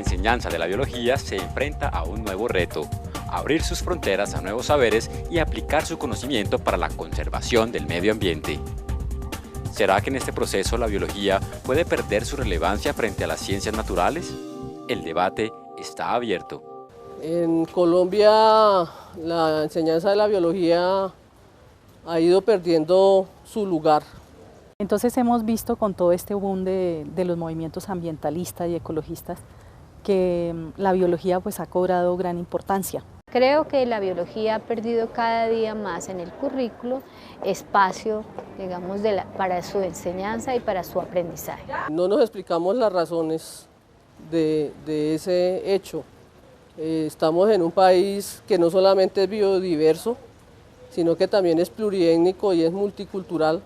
enseñanza de la biología se enfrenta a un nuevo reto: abrir sus fronteras a nuevos saberes y aplicar su conocimiento para la conservación del medio ambiente. ¿Será que en este proceso la biología puede perder su relevancia frente a las ciencias naturales? El debate está abierto. En Colombia la enseñanza de la biología ha ido perdiendo su lugar. Entonces hemos visto con todo este boom de los movimientos ambientalistas y ecologistas que la biología pues ha cobrado gran importancia. Creo que la biología ha perdido cada día más en el currículo espacio, digamos, para su enseñanza y para su aprendizaje. No nos explicamos las razones de ese hecho. Estamos en un país que no solamente es biodiverso, sino que también es pluriétnico y es multicultural.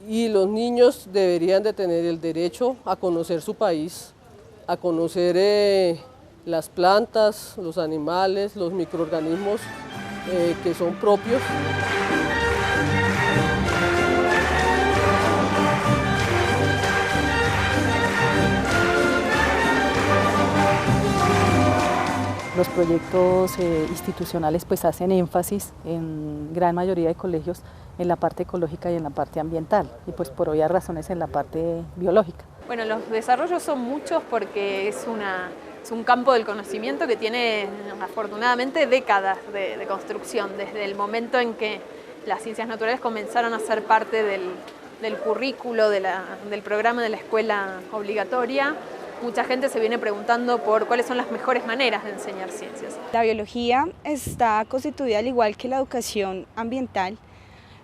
Y los niños deberían de tener el derecho a conocer su país, a conocer las plantas, los animales, los microorganismos que son propios. Los proyectos institucionales pues hacen énfasis en gran mayoría de colegios en la parte ecológica y en la parte ambiental y pues por obvias razones en la parte biológica. Bueno, los desarrollos son muchos porque es un campo del conocimiento que tiene afortunadamente décadas de construcción, desde el momento en que las ciencias naturales comenzaron a ser parte del currículo, del programa de la escuela obligatoria. Mucha gente se viene preguntando por cuáles son las mejores maneras de enseñar ciencias. La biología está constituida, al igual que la educación ambiental,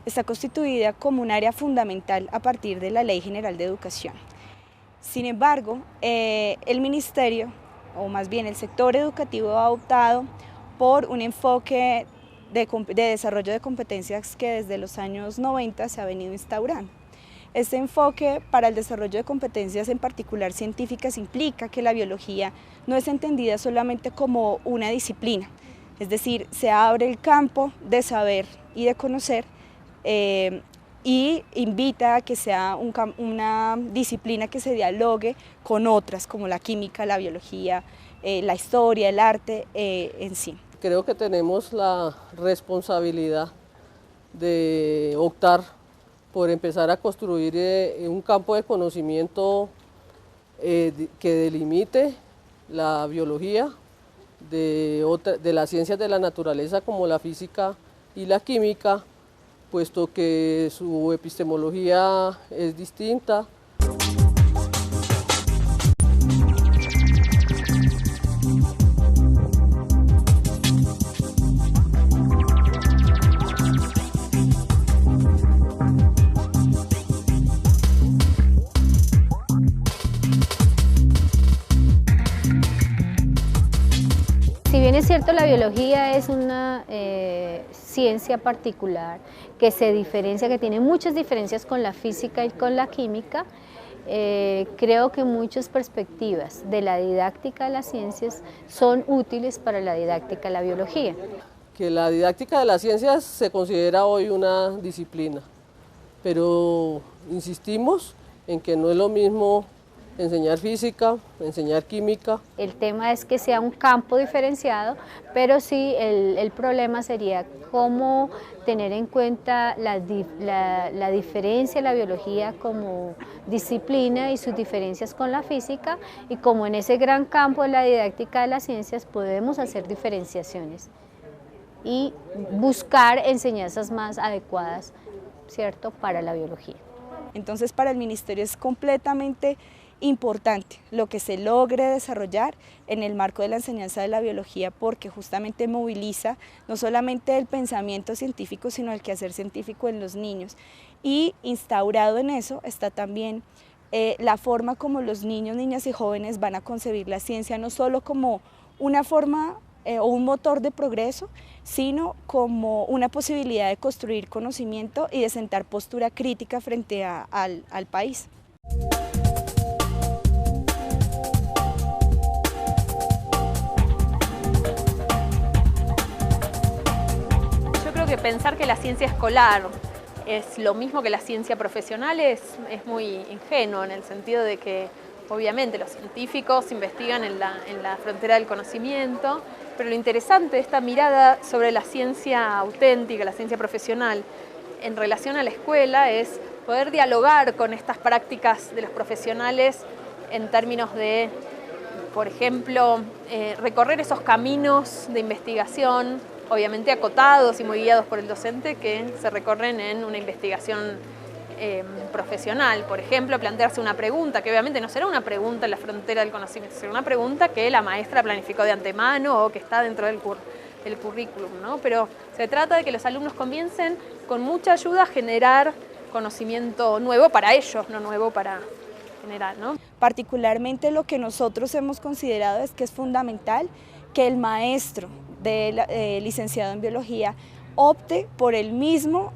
está constituida como un área fundamental a partir de la Ley General de Educación. Sin embargo, el Ministerio, o más bien el sector educativo, ha optado por un enfoque de desarrollo de competencias que desde los años 90 se ha venido instaurando. Este enfoque para el desarrollo de competencias, en particular científicas, implica que la biología no es entendida solamente como una disciplina, es decir, se abre el campo de saber y de conocer y invita a que sea una disciplina que se dialogue con otras, como la química, la biología, la historia, el arte en sí. Creo que tenemos la responsabilidad de optar por empezar a construir un campo de conocimiento que delimite la biología de las ciencias de la naturaleza como la física y la química, puesto que su epistemología es distinta. Si bien es cierto, la biología es una ciencia particular que se diferencia, que tiene muchas diferencias con la física y con la química, creo que muchas perspectivas de la didáctica de las ciencias son útiles para la didáctica de la biología. Que la didáctica de las ciencias se considera hoy una disciplina, pero insistimos en que no es lo mismo enseñar física, enseñar química. El tema es que sea un campo diferenciado, pero sí el problema sería cómo tener en cuenta la diferencia de la biología como disciplina y sus diferencias con la física, y como en ese gran campo de la didáctica de las ciencias podemos hacer diferenciaciones y buscar enseñanzas más adecuadas, ¿cierto?, para la biología. Entonces, para el Ministerio es completamente importante lo que se logre desarrollar en el marco de la enseñanza de la biología, porque justamente moviliza no solamente el pensamiento científico, sino el quehacer científico en los niños. Y instaurado en eso está también la forma como los niños, niñas y jóvenes van a concebir la ciencia, no solo como una forma o un motor de progreso, sino como una posibilidad de construir conocimiento y de sentar postura crítica frente al país. Yo creo que pensar que la ciencia escolar es lo mismo que la ciencia profesional es muy ingenuo, en el sentido de que obviamente los científicos investigan en la frontera del conocimiento, pero lo interesante de esta mirada sobre la ciencia auténtica, la ciencia profesional, en relación a la escuela, es poder dialogar con estas prácticas de los profesionales en términos de, por ejemplo, recorrer esos caminos de investigación, obviamente acotados y muy guiados por el docente, que se recorren en una investigación profesional. Por ejemplo, plantearse una pregunta, que obviamente no será una pregunta en la frontera del conocimiento, será una pregunta que la maestra planificó de antemano o que está dentro del currículum, ¿no? Pero se trata de que los alumnos comiencen con mucha ayuda a generar conocimiento nuevo para ellos, no nuevo para general, ¿no? Particularmente lo que nosotros hemos considerado es que es fundamental que el maestro licenciado en biología opte por él mismo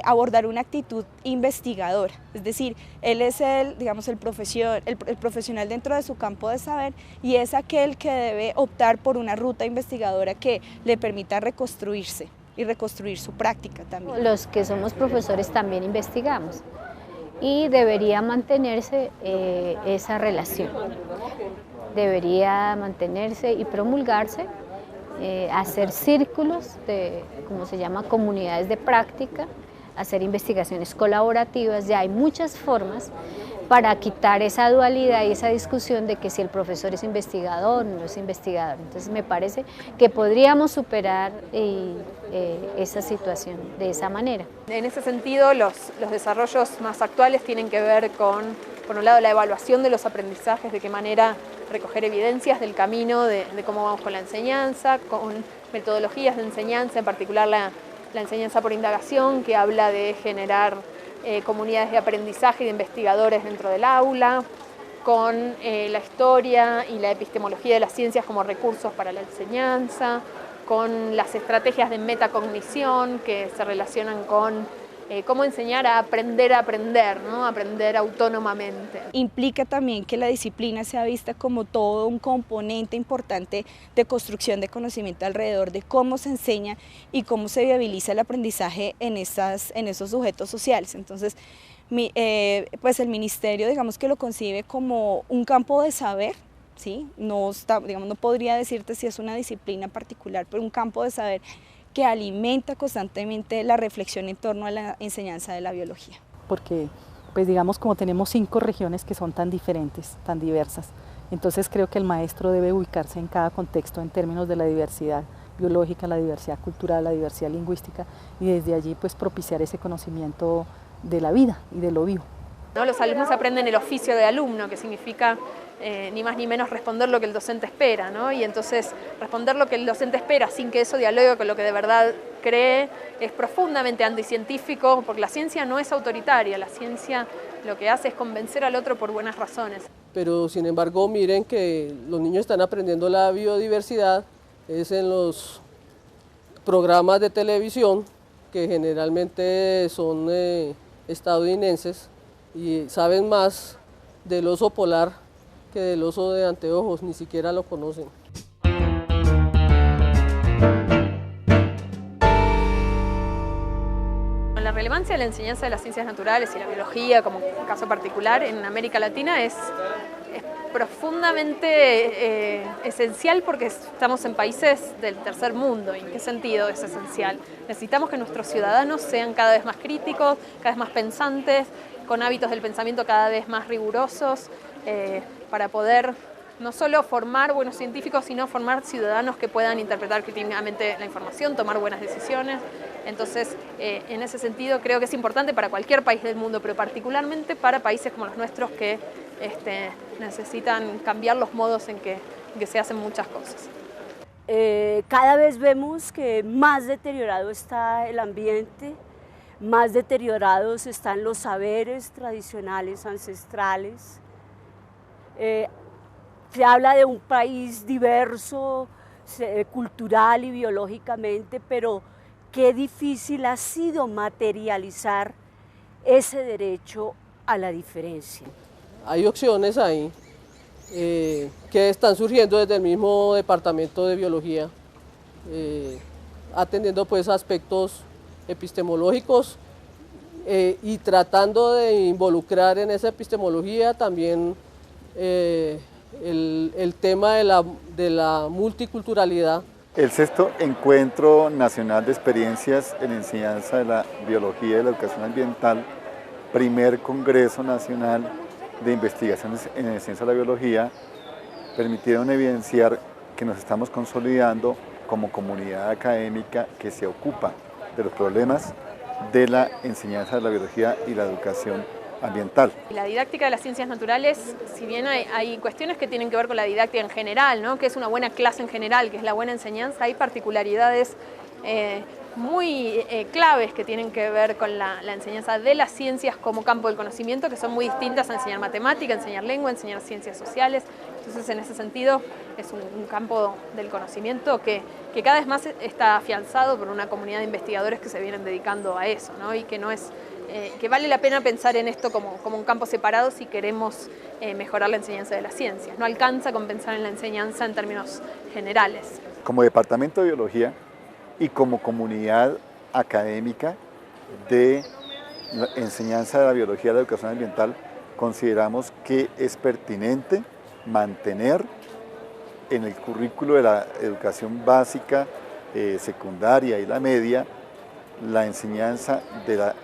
abordar una actitud investigadora, es decir, él es el profesional dentro de su campo de saber y es aquel que debe optar por una ruta investigadora que le permita reconstruirse y reconstruir su práctica también. Los que somos profesores también investigamos y debería mantenerse esa relación, debería mantenerse y promulgarse, hacer círculos de, como se llama, comunidades de práctica, hacer investigaciones colaborativas. Ya hay muchas formas para quitar esa dualidad y esa discusión de que si el profesor es investigador o no es investigador. Entonces me parece que podríamos superar esa situación de esa manera. En ese sentido, los desarrollos más actuales tienen que ver con, por un lado, la evaluación de los aprendizajes, de qué manera recoger evidencias del camino de cómo vamos con la enseñanza, con metodologías de enseñanza, en particular la enseñanza por indagación, que habla de generar comunidades de aprendizaje y de investigadores dentro del aula, con la historia y la epistemología de las ciencias como recursos para la enseñanza, con las estrategias de metacognición que se relacionan con cómo enseñar a aprender, ¿no? Aprender autónomamente. Implica también que la disciplina sea vista como todo un componente importante de construcción de conocimiento alrededor de cómo se enseña y cómo se viabiliza el aprendizaje en esos sujetos sociales. Entonces, pues el ministerio, digamos que lo concibe como un campo de saber, ¿sí? No podría decirte si es una disciplina particular, pero un campo de saber que alimenta constantemente la reflexión en torno a la enseñanza de la biología. Porque, pues digamos, como tenemos 5 regiones que son tan diferentes, tan diversas, entonces creo que el maestro debe ubicarse en cada contexto en términos de la diversidad biológica, la diversidad cultural, la diversidad lingüística, y desde allí pues propiciar ese conocimiento de la vida y de lo vivo. ¿No? Los alumnos aprenden el oficio de alumno, que significa ni más ni menos responder lo que el docente espera, ¿no? Y entonces responder lo que el docente espera sin que eso dialogue con lo que de verdad cree es profundamente anticientífico, porque la ciencia no es autoritaria, la ciencia lo que hace es convencer al otro por buenas razones. Pero sin embargo miren que los niños están aprendiendo la biodiversidad es en los programas de televisión que generalmente son estadounidenses y saben más del oso polar que del oso de anteojos, ni siquiera lo conocen. La relevancia de la enseñanza de las ciencias naturales y la biología, como caso particular en América Latina, es profundamente esencial porque estamos en países del tercer mundo. ¿Y en qué sentido es esencial? Necesitamos que nuestros ciudadanos sean cada vez más críticos, cada vez más pensantes, con hábitos del pensamiento cada vez más rigurosos, para poder no solo formar buenos científicos, sino formar ciudadanos que puedan interpretar críticamente la información, tomar buenas decisiones. Entonces, en ese sentido, creo que es importante para cualquier país del mundo, pero particularmente para países como los nuestros que necesitan cambiar los modos en que se hacen muchas cosas. Cada vez vemos que más deteriorado está el ambiente, más deteriorados están los saberes tradicionales, ancestrales. Se habla de un país diverso, cultural y biológicamente, pero qué difícil ha sido materializar ese derecho a la diferencia. Hay opciones ahí que están surgiendo desde el mismo departamento de biología, atendiendo pues aspectos epistemológicos y tratando de involucrar en esa epistemología también el tema de la multiculturalidad. El sexto Encuentro Nacional de Experiencias en Enseñanza de la Biología y la Educación Ambiental, primer Congreso Nacional de Investigaciones en la Ciencia de la Biología, permitieron evidenciar que nos estamos consolidando como comunidad académica que se ocupa de los problemas de la enseñanza de la biología y la educación ambiental. La didáctica de las ciencias naturales, si bien hay cuestiones que tienen que ver con la didáctica en general, ¿no? Que es una buena clase en general, que es la buena enseñanza, hay particularidades muy claves que tienen que ver con la enseñanza de las ciencias como campo del conocimiento, que son muy distintas a enseñar matemática, enseñar lengua, enseñar ciencias sociales. Entonces, en ese sentido, es un campo del conocimiento que cada vez más está afianzado por una comunidad de investigadores que se vienen dedicando a eso, ¿no? Y que no es que vale la pena pensar en esto como un campo separado si queremos mejorar la enseñanza de las ciencias. No alcanza con pensar en la enseñanza en términos generales. Como Departamento de Biología y como comunidad académica de la enseñanza de la biología y la educación ambiental, consideramos que es pertinente mantener en el currículo de la educación básica, secundaria y la media, la enseñanza de la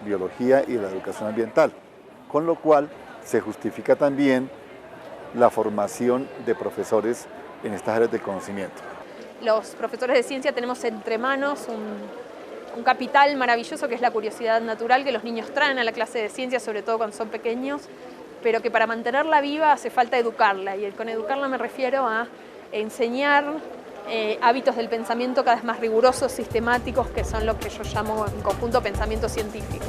biología y de la educación ambiental, con lo cual se justifica también la formación de profesores en estas áreas de conocimiento. Los profesores de ciencia tenemos entre manos un capital maravilloso que es la curiosidad natural que los niños traen a la clase de ciencia, sobre todo cuando son pequeños, pero que para mantenerla viva hace falta educarla, y con educarla me refiero a enseñar hábitos del pensamiento cada vez más rigurosos, sistemáticos, que son lo que yo llamo en conjunto pensamiento científico.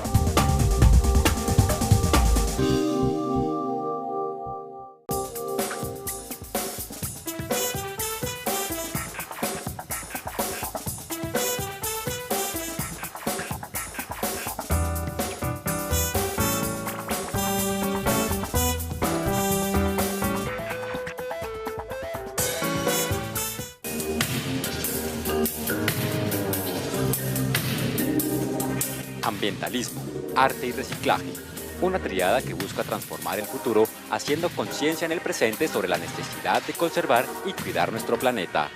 Ambientalismo, arte y reciclaje. Una triada que busca transformar el futuro haciendo conciencia en el presente sobre la necesidad de conservar y cuidar nuestro planeta.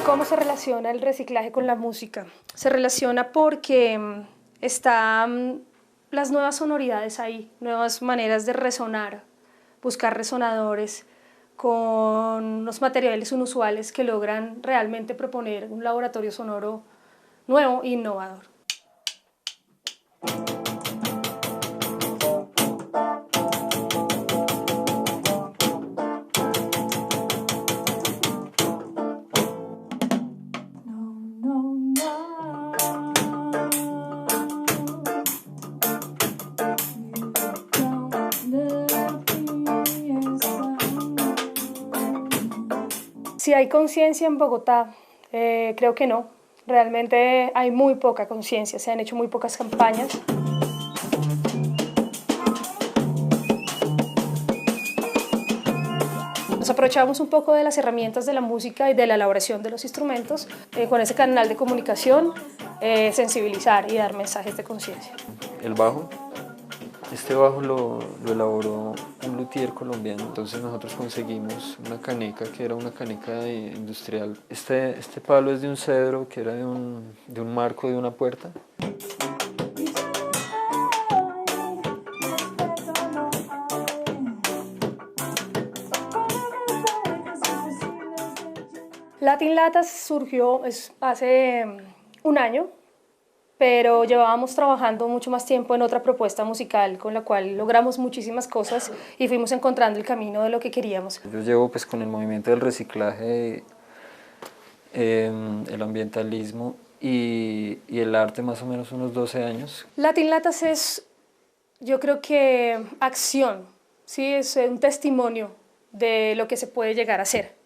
¿Cómo se relaciona el reciclaje con la música? Se relaciona porque están las nuevas sonoridades ahí, nuevas maneras de resonar, buscar resonadores con unos materiales inusuales que logran realmente proponer un laboratorio sonoro nuevo e innovador. Si hay conciencia en Bogotá, creo que no. Realmente hay muy poca conciencia, se han hecho muy pocas campañas. Nos aprovechamos un poco de las herramientas de la música y de la elaboración de los instrumentos, con ese canal de comunicación, sensibilizar y dar mensajes de conciencia. El bajo. Este bajo lo elaboró un luthier colombiano, entonces nosotros conseguimos una caneca que era una caneca industrial. Este palo es de un cedro que era de un marco de una puerta. Latin Latas surgió hace un año, pero llevábamos trabajando mucho más tiempo en otra propuesta musical con la cual logramos muchísimas cosas y fuimos encontrando el camino de lo que queríamos. Yo llevo pues con el movimiento del reciclaje, el ambientalismo y el arte más o menos unos 12 años. Latin Latas es, yo creo que acción, ¿sí? Es un testimonio de lo que se puede llegar a hacer.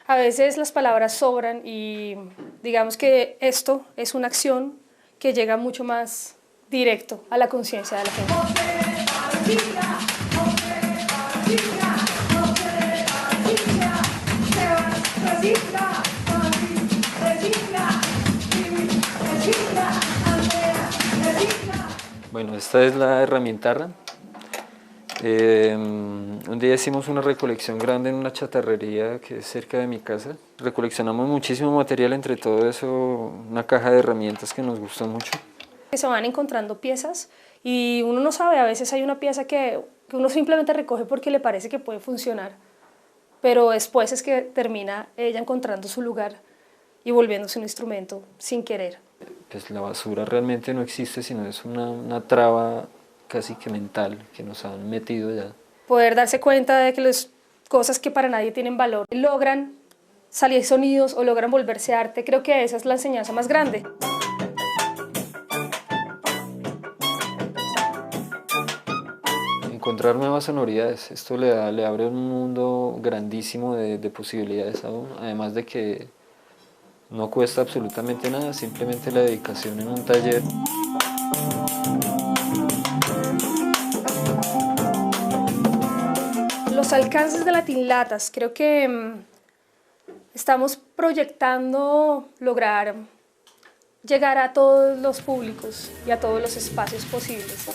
A veces las palabras sobran y digamos que esto es una acción que llega mucho más directo a la conciencia de la gente. Bueno, esta es la herramienta RAM. Un día hicimos una recolección grande en una chatarrería que es cerca de mi casa. Recoleccionamos muchísimo material, entre todo eso una caja de herramientas que nos gustó mucho. Se van encontrando piezas y uno no sabe, a veces hay una pieza que uno simplemente recoge porque le parece que puede funcionar, pero después es que termina ella encontrando su lugar y volviéndose un instrumento sin querer. Pues la basura realmente no existe, sino es una traba casi que mental que nos han metido ya. Poder darse cuenta de que las cosas que para nadie tienen valor logran salir sonidos o logran volverse arte, creo que esa es la enseñanza más grande. Encontrar nuevas sonoridades, esto le abre un mundo grandísimo de posibilidades a uno, además de que no cuesta absolutamente nada, simplemente la dedicación en un taller. Los alcances de Latin Latas, creo que estamos proyectando lograr llegar a todos los públicos y a todos los espacios posibles.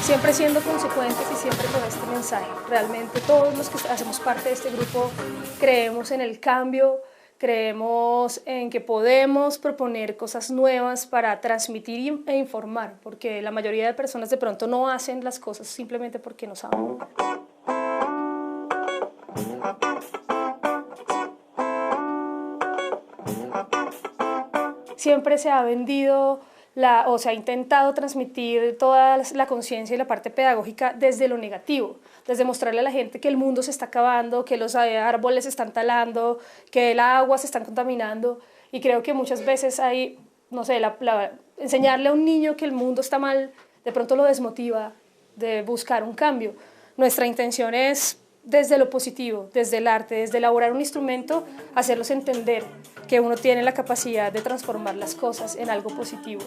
Siempre siendo consecuentes y siempre con este mensaje. Realmente todos los que hacemos parte de este grupo creemos en el cambio, creemos en que podemos proponer cosas nuevas para transmitir e informar, porque la mayoría de personas de pronto no hacen las cosas simplemente porque no saben. Siempre se ha vendido o se ha intentado transmitir toda la conciencia y la parte pedagógica desde lo negativo, desde mostrarle a la gente que el mundo se está acabando, que los árboles se están talando, que el agua se está contaminando, y creo que muchas veces hay, no sé, enseñarle a un niño que el mundo está mal, de pronto lo desmotiva de buscar un cambio. Nuestra intención es, desde lo positivo, desde el arte, desde elaborar un instrumento, hacerlos entender que uno tiene la capacidad de transformar las cosas en algo positivo.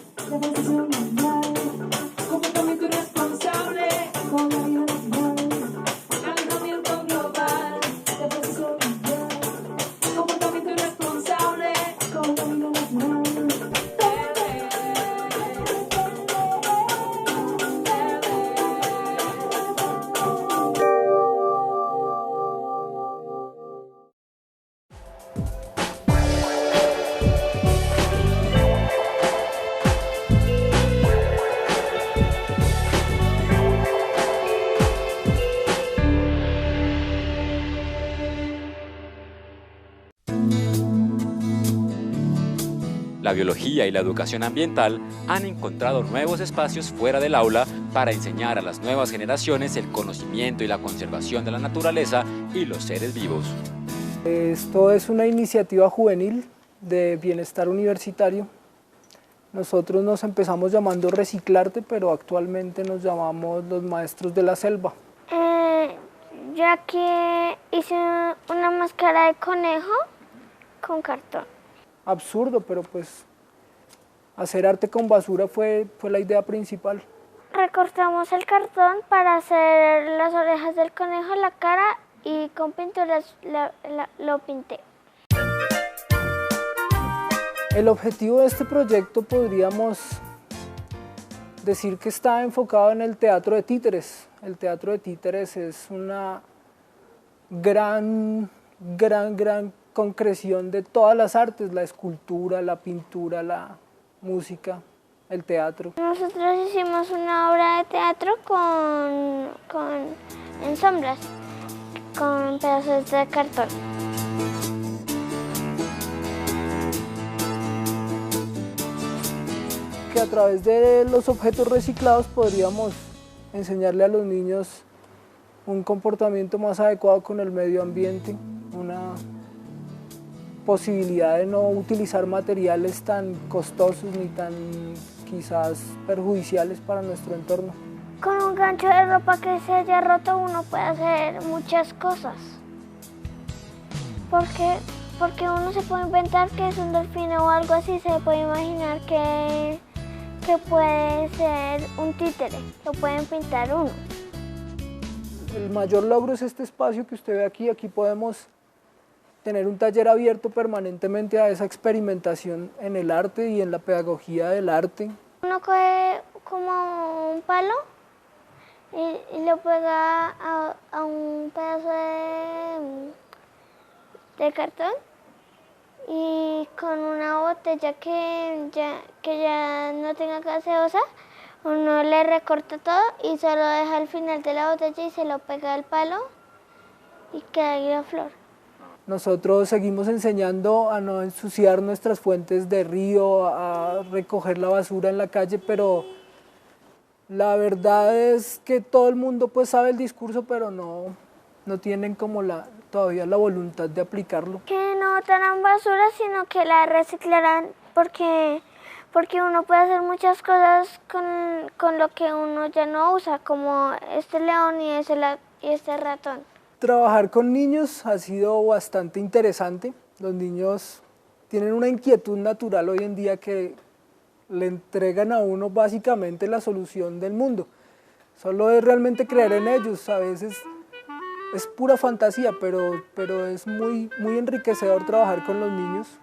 La biología y la educación ambiental han encontrado nuevos espacios fuera del aula para enseñar a las nuevas generaciones el conocimiento y la conservación de la naturaleza y los seres vivos. Esto es una iniciativa juvenil de bienestar universitario. Nosotros nos empezamos llamando Reciclarte, pero actualmente nos llamamos los Maestros de la Selva. Yo aquí hice una máscara de conejo con cartón. Absurdo, pero pues hacer arte con basura fue la idea principal. Recortamos el cartón para hacer las orejas del conejo, la cara, y con pinturas lo pinté. El objetivo de este proyecto podríamos decir que está enfocado en el teatro de títeres. El teatro de títeres es una gran concreción de todas las artes, la escultura, la pintura, la música, el teatro. Nosotros hicimos una obra de teatro en sombras, con pedazos de cartón. Que a través de los objetos reciclados podríamos enseñarle a los niños un comportamiento más adecuado con el medio ambiente, una posibilidad de no utilizar materiales tan costosos ni tan quizás perjudiciales para nuestro entorno. Con un gancho de ropa que se haya roto uno puede hacer muchas cosas. Porque uno se puede inventar que es un delfín o algo así, se puede imaginar que puede ser un títere, lo pueden pintar uno. El mayor logro es este espacio que usted ve aquí. Aquí podemos tener un taller abierto permanentemente a esa experimentación en el arte y en la pedagogía del arte. Uno coge como un palo y lo pega a un pedazo de cartón y con una botella que ya no tenga gaseosa, uno le recorta todo y solo deja al final de la botella y se lo pega al palo y queda ahí la flor. Nosotros seguimos enseñando a no ensuciar nuestras fuentes de río, a recoger la basura en la calle, pero la verdad es que todo el mundo pues sabe el discurso, pero no tienen como todavía la voluntad de aplicarlo. Que no botaran basura, sino que la reciclaran, porque uno puede hacer muchas cosas con lo que uno ya no usa, como este león y este ratón. Trabajar con niños ha sido bastante interesante. Los niños tienen una inquietud natural hoy en día que le entregan a uno básicamente la solución del mundo. Solo es realmente creer en ellos. A veces es pura fantasía, pero es muy enriquecedor trabajar con los niños.